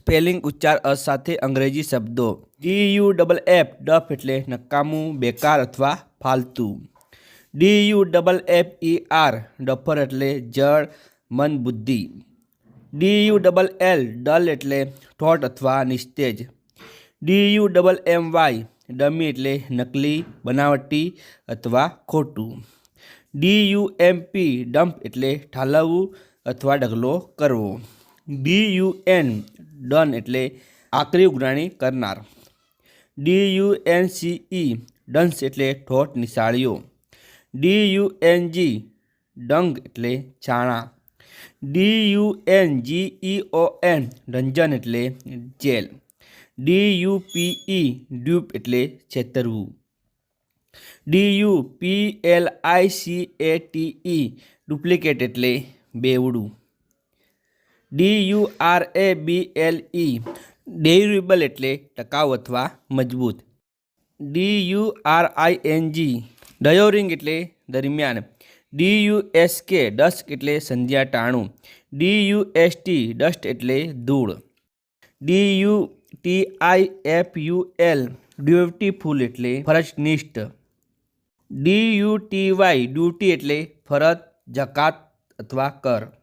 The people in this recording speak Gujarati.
સ્પેલિંગ ઉચ્ચાર સાથે અંગ્રેજી શબ્દો. DUFF ડફ એટલે નકામું, બેકાર અથવા ફાલતુ. DUFFER ડફર એટલે જળ, મન, બુદ્ધિ. DULL ડલ એટલે ઠોઠ અથવા નિસ્તેજ. DUMMY ડમી એટલે નકલી, બનાવટી અથવા ખોટું. DUMP ડમ્પ એટલે ઠાલવવું અથવા ઢગલો કરવો. DUN ડન એટલે આકરી ઉઘરાણી કરનાર. DUNCE ડંસ એટલે ઠોઠ, નિશાળીઓ. DUNG ડંગ એટલે છાણા. DUNGEON રંજન એટલે જેલ. DUPE ડ્યુપ એટલે છેતરવું. DUPLICATE ડુપ્લિકેટ એટલે બેવડું. DURABLE ડ્યુરેબલ એટલે ટકાઉ અથવા મજબૂત. DURING ડયોરિંગ એટલે દરમિયાન. DUSK ડસ્ક એટલે સંધ્યા ટાણું. DUST ડસ્ટ એટલે ધૂળ. DUTIFUL ડ્યુટીફુલ એટલે ફરજનિષ્ઠ. DUTY ડ્યુટી એટલે ફરજ, જકાત અથવા કર.